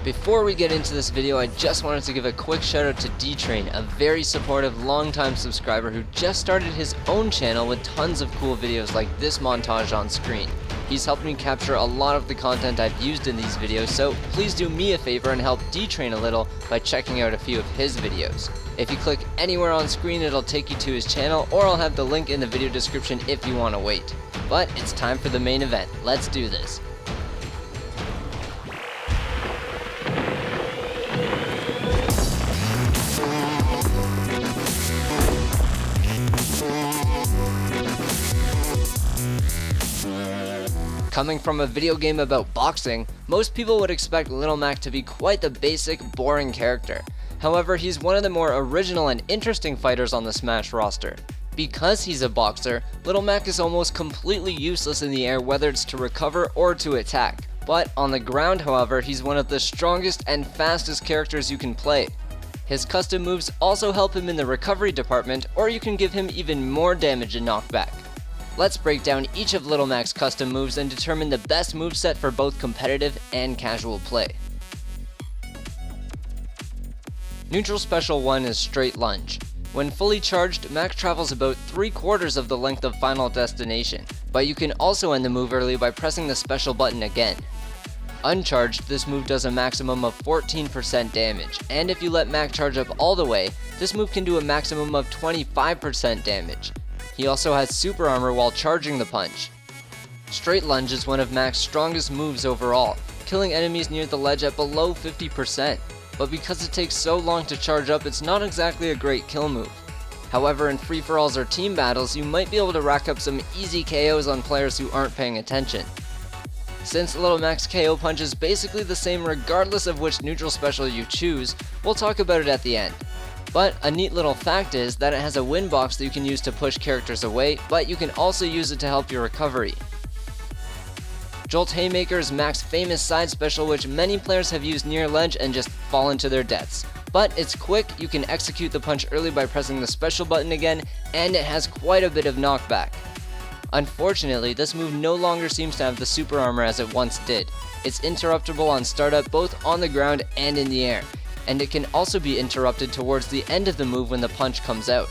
Before we get into this video, I just wanted to give a quick shout out to D-Train, a very supportive longtime subscriber who just started his own channel with tons of cool videos like this montage on screen. He's helped me capture a lot of the content I've used in these videos, so please do me a favor and help D-Train a little by checking out a few of his videos. If you click anywhere on screen, it'll take you to his channel, or I'll have the link in the video description if you want to wait. But it's time for the main event. Let's do this. Coming from a video game about boxing, most people would expect Little Mac to be quite the basic, boring character. However, he's one of the more original and interesting fighters on the Smash roster. Because he's a boxer, Little Mac is almost completely useless in the air, whether it's to recover or to attack. But on the ground, however, he's one of the strongest and fastest characters you can play. His custom moves also help him in the recovery department, or you can give him even more damage and knockback. Let's break down each of Little Mac's custom moves and determine the best moveset for both competitive and casual play. Neutral Special 1 is Straight Lunge. When fully charged, Mac travels about 3/4 of the length of Final Destination, but you can also end the move early by pressing the special button again. Uncharged, this move does a maximum of 14% damage, and if you let Mac charge up all the way, this move can do a maximum of 25% damage. He also has super armor while charging the punch. Straight Lunge is one of Mac's strongest moves overall, killing enemies near the ledge at below 50%, but because it takes so long to charge up, it's not exactly a great kill move. However, in free-for-alls or team battles, you might be able to rack up some easy KOs on players who aren't paying attention. Since Little Mac's KO punch is basically the same regardless of which neutral special you choose, we'll talk about it at the end. But a neat little fact is that it has a win box that you can use to push characters away, but you can also use it to help your recovery. Jolt Haymaker is Mac's famous side special, which many players have used near ledge and just fallen to their deaths. But it's quick, you can execute the punch early by pressing the special button again, and it has quite a bit of knockback. Unfortunately, this move no longer seems to have the super armor as it once did. It's interruptible on startup both on the ground and in the air, and it can also be interrupted towards the end of the move when the punch comes out.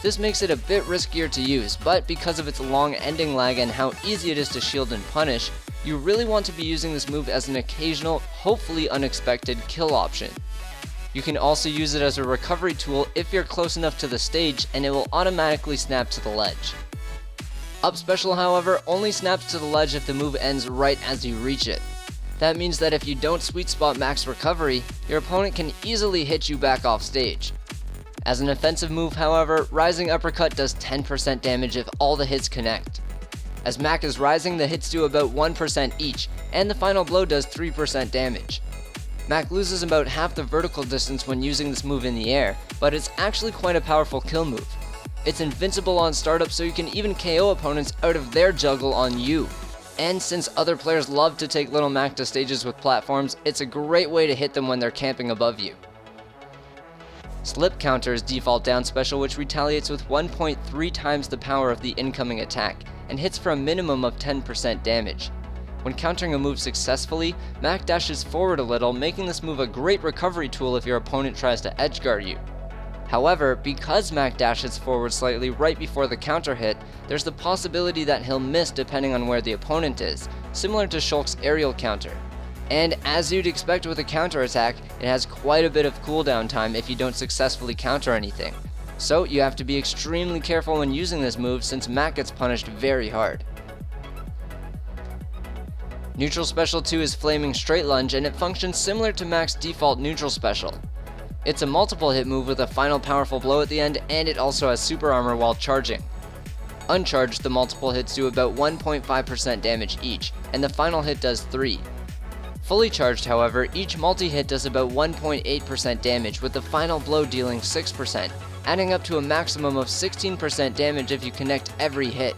This makes it a bit riskier to use, but because of its long ending lag and how easy it is to shield and punish, you really want to be using this move as an occasional, hopefully unexpected kill option. You can also use it as a recovery tool if you're close enough to the stage, and it will automatically snap to the ledge. Up Special, however, only snaps to the ledge if the move ends right as you reach it. That means that if you don't sweet spot Mac's recovery, your opponent can easily hit you back off stage. As an offensive move, however, Rising Uppercut does 10% damage if all the hits connect. As Mac is rising, the hits do about 1% each, and the final blow does 3% damage. Mac loses about half the vertical distance when using this move in the air, but it's actually quite a powerful kill move. It's invincible on startup, so you can even KO opponents out of their juggle on you. And since other players love to take Little Mac to stages with platforms, it's a great way to hit them when they're camping above you. Slip Counter is default down special, which retaliates with 1.3 times the power of the incoming attack, and hits for a minimum of 10% damage. When countering a move successfully, Mac dashes forward a little, making this move a great recovery tool if your opponent tries to edgeguard you. However, because Mac dashes forward slightly right before the counter hit, there's the possibility that he'll miss depending on where the opponent is, similar to Shulk's aerial counter. And as you'd expect with a counter attack, it has quite a bit of cooldown time if you don't successfully counter anything. So you have to be extremely careful when using this move since Mac gets punished very hard. Neutral Special 2 is Flaming Straight Lunge, and it functions similar to Mac's default neutral special. It's a multiple hit move with a final powerful blow at the end, and it also has super armor while charging. Uncharged, the multiple hits do about 1.5% damage each, and the final hit does 3. Fully charged, however, each multi-hit does about 1.8% damage, with the final blow dealing 6%, adding up to a maximum of 16% damage if you connect every hit.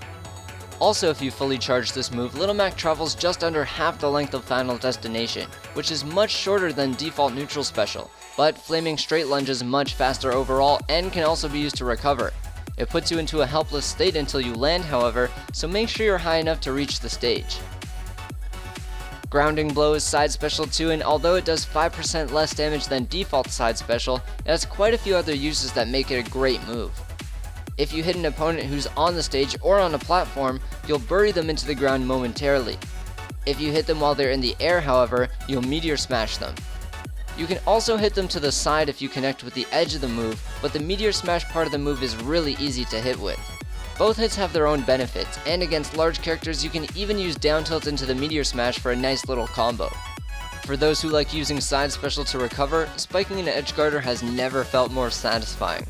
Also, if you fully charge this move, Little Mac travels just under half the length of Final Destination, which is much shorter than default neutral special, but Flaming Straight Lunge is much faster overall and can also be used to recover. It puts you into a helpless state until you land, however, so make sure you're high enough to reach the stage. Grounding Blow is side special too, and although it does 5% less damage than default side special, it has quite a few other uses that make it a great move. If you hit an opponent who's on the stage or on a platform, you'll bury them into the ground momentarily. If you hit them while they're in the air, however, you'll meteor smash them. You can also hit them to the side if you connect with the edge of the move, but the meteor smash part of the move is really easy to hit with. Both hits have their own benefits, and against large characters you can even use down tilt into the meteor smash for a nice little combo. For those who like using side special to recover, spiking an edge guarder has never felt more satisfying.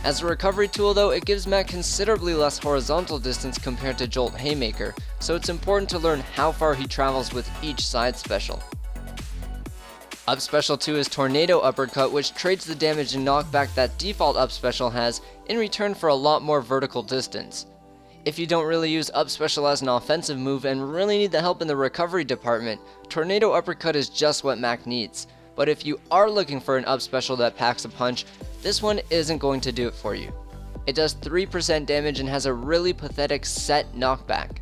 As a recovery tool though, it gives Mac considerably less horizontal distance compared to Jolt Haymaker, so it's important to learn how far he travels with each side special. Up special 2 is Tornado Uppercut, which trades the damage and knockback that default up special has in return for a lot more vertical distance. If you don't really use up special as an offensive move and really need the help in the recovery department, Tornado Uppercut is just what Mac needs. But if you are looking for an up special that packs a punch, this one isn't going to do it for you. It does 3% damage and has a really pathetic set knockback.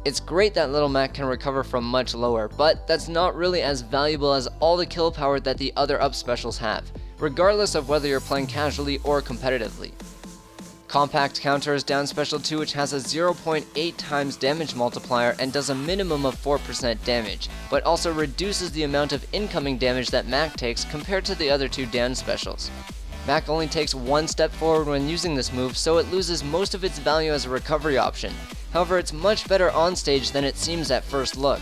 It's great that Little Mac can recover from much lower, but that's not really as valuable as all the kill power that the other up specials have, regardless of whether you're playing casually or competitively. Compact Counter is down special 2, which has a 0.8 times damage multiplier and does a minimum of 4% damage, but also reduces the amount of incoming damage that Mac takes compared to the other two down specials. Mac only takes one step forward when using this move, so it loses most of its value as a recovery option. However, it's much better on stage than it seems at first look.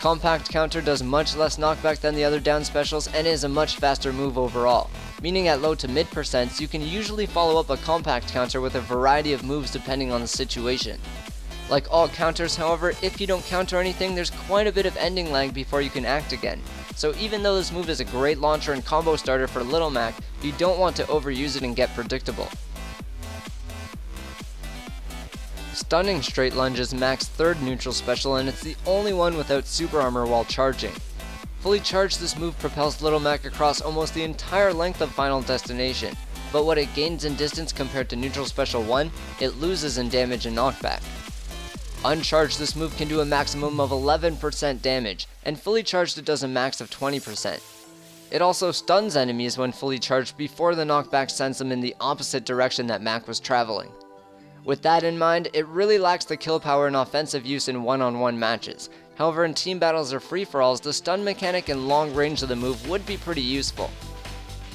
Compact Counter does much less knockback than the other down specials and is a much faster move overall, meaning at low to mid percents you can usually follow up a Compact Counter with a variety of moves depending on the situation. Like all counters, however, if you don't counter anything, there's quite a bit of ending lag before you can act again. So even though this move is a great launcher and combo starter for Little Mac, you don't want to overuse it and get predictable. Stunning Straight Lunge is Mac's third neutral special, and it's the only one without super armor while charging. Fully charged, this move propels Little Mac across almost the entire length of Final Destination, but what it gains in distance compared to neutral special 1, it loses in damage and knockback. Uncharged, this move can do a maximum of 11% damage, and fully charged it does a max of 20%. It also stuns enemies when fully charged before the knockback sends them in the opposite direction that Mac was traveling. With that in mind, it really lacks the kill power and offensive use in one-on-one matches. However, in team battles or free-for-alls, the stun mechanic and long range of the move would be pretty useful.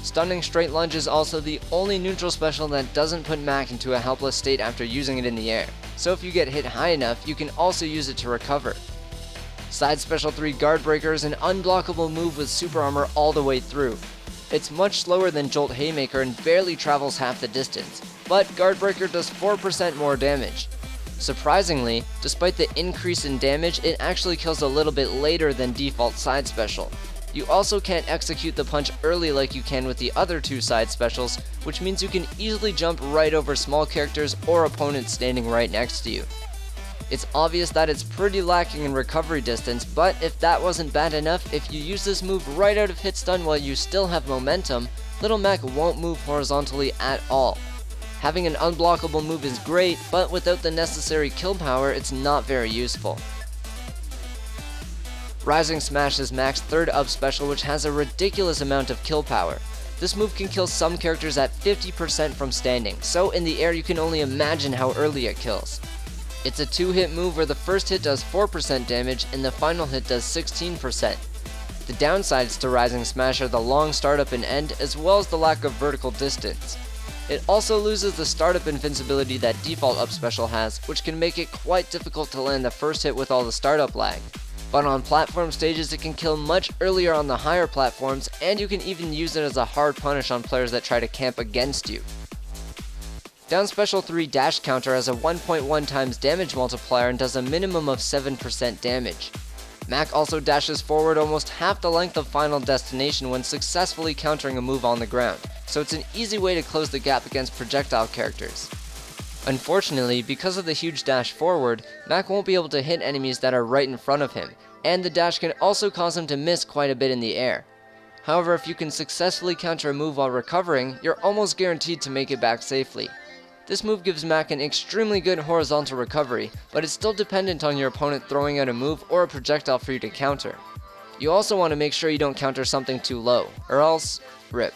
Stunning Straight Lunge is also the only neutral special that doesn't put Mac into a helpless state after using it in the air, so if you get hit high enough, you can also use it to recover. Side Special 3 Guard Breaker is an unblockable move with super armor all the way through. It's much slower than Jolt Haymaker and barely travels half the distance, but Guard Breaker does 4% more damage. Surprisingly, despite the increase in damage, it actually kills a little bit later than default side special. You also can't execute the punch early like you can with the other two side specials, which means you can easily jump right over small characters or opponents standing right next to you. It's obvious that it's pretty lacking in recovery distance, but if that wasn't bad enough, if you use this move right out of hit stun while you still have momentum, Little Mac won't move horizontally at all. Having an unblockable move is great, but without the necessary kill power, it's not very useful. Rising Smash is Mac's third up special, which has a ridiculous amount of kill power. This move can kill some characters at 50% from standing, so in the air you can only imagine how early it kills. It's a two-hit move where the first hit does 4% damage and the final hit does 16%. The downsides to Rising Smash are the long startup and end, as well as the lack of vertical distance. It also loses the startup invincibility that default up special has, which can make it quite difficult to land the first hit with all the startup lag. But on platform stages it can kill much earlier on the higher platforms, and you can even use it as a hard punish on players that try to camp against you. Down Special 3 Dash Counter has a 1.1 times damage multiplier and does a minimum of 7% damage. Mac also dashes forward almost half the length of Final Destination when successfully countering a move on the ground, so it's an easy way to close the gap against projectile characters. Unfortunately, because of the huge dash forward, Mac won't be able to hit enemies that are right in front of him, and the dash can also cause him to miss quite a bit in the air. However, if you can successfully counter a move while recovering, you're almost guaranteed to make it back safely. This move gives Mac an extremely good horizontal recovery, but it's still dependent on your opponent throwing out a move or a projectile for you to counter. You also want to make sure you don't counter something too low, or else, rip.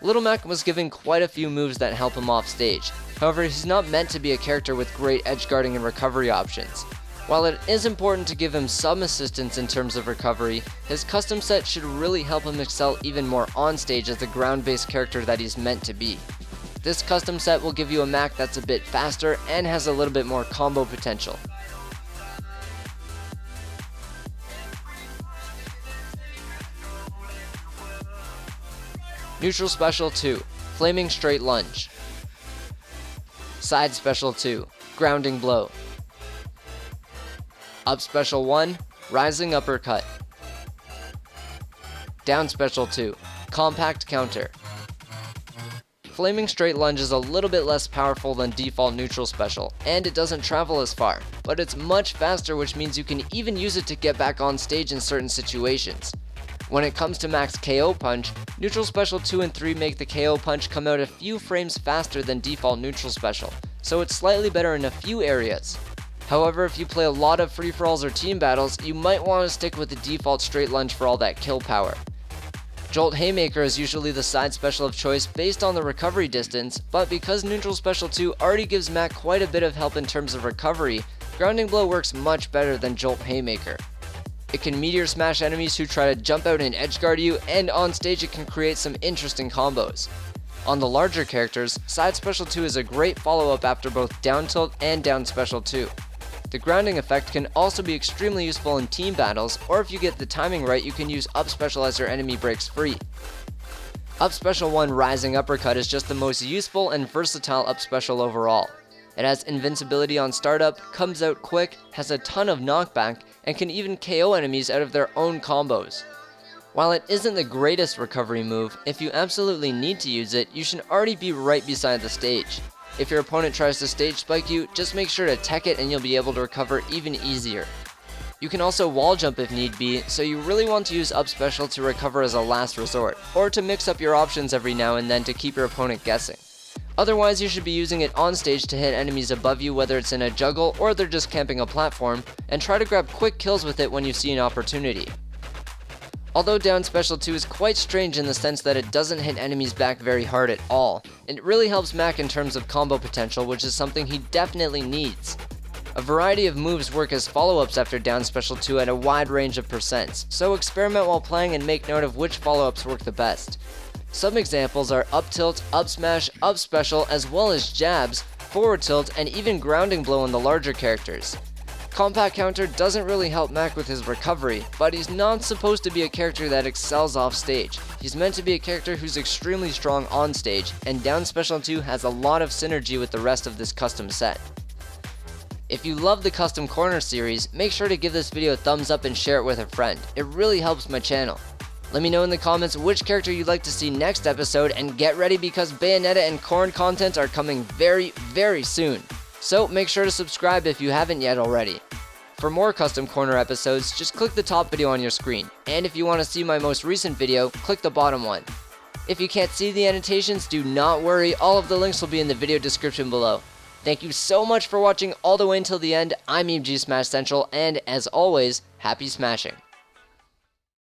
Little Mac was given quite a few moves that help him off stage. However, he's not meant to be a character with great edge guarding and recovery options. While it is important to give him some assistance in terms of recovery, his custom set should really help him excel even more on stage as the ground-based character that he's meant to be. This custom set will give you a Mac that's a bit faster and has a little bit more combo potential. Neutral Special 2, Flaming Straight Lunge. Side Special 2, Grounding Blow. Up Special 1, Rising Uppercut. Down Special 2, Compact Counter. Flaming Straight Lunge is a little bit less powerful than default Neutral Special, and it doesn't travel as far, but it's much faster, which means you can even use it to get back on stage in certain situations. When it comes to Mac's KO Punch, Neutral Special 2 and 3 make the KO Punch come out a few frames faster than default Neutral Special, so it's slightly better in a few areas. However, if you play a lot of free-for-alls or team battles, you might want to stick with the default Straight Lunge for all that kill power. Jolt Haymaker is usually the side special of choice based on the recovery distance, but because Neutral Special 2 already gives Mac quite a bit of help in terms of recovery, Grounding Blow works much better than Jolt Haymaker. It can meteor smash enemies who try to jump out and edgeguard you, and on stage it can create some interesting combos. On the larger characters, Side Special 2 is a great follow-up after both Down Tilt and Down Special 2. The grounding effect can also be extremely useful in team battles, or if you get the timing right, you can use Up Special as your enemy breaks free. Up Special 1 Rising Uppercut is just the most useful and versatile Up Special overall. It has invincibility on startup, comes out quick, has a ton of knockback, and can even KO enemies out of their own combos. While it isn't the greatest recovery move, if you absolutely need to use it, you should already be right beside the stage. If your opponent tries to stage spike you, just make sure to tech it and you'll be able to recover even easier. You can also wall jump if need be, so you really want to use Up Special to recover as a last resort, or to mix up your options every now and then to keep your opponent guessing. Otherwise, you should be using it on stage to hit enemies above you, whether it's in a juggle or they're just camping a platform, and try to grab quick kills with it when you see an opportunity. Although Down Special 2 is quite strange in the sense that it doesn't hit enemies back very hard at all, it really helps Mac in terms of combo potential, which is something he definitely needs. A variety of moves work as follow-ups after Down Special 2 at a wide range of percents, so experiment while playing and make note of which follow-ups work the best. Some examples are Up Tilt, Up Smash, Up Special, as well as jabs, Forward Tilt, and even Grounding Blow on the larger characters. Compact Counter doesn't really help Mac with his recovery, but he's not supposed to be a character that excels off stage. He's meant to be a character who's extremely strong on stage, and Down Special 2 has a lot of synergy with the rest of this custom set. If you love the Custom Corner series, make sure to give this video a thumbs up and share it with a friend. It really helps my channel. Let me know in the comments which character you'd like to see next episode, and get ready because Bayonetta and Corn content are coming very, very soon. So make sure to subscribe if you haven't yet already. For more Custom Corner episodes, just click the top video on your screen, and if you want to see my most recent video, click the bottom one. If you can't see the annotations, do not worry, all of the links will be in the video description below. Thank you so much for watching all the way until the end. I'm GOODxJESUS, and as always, happy smashing.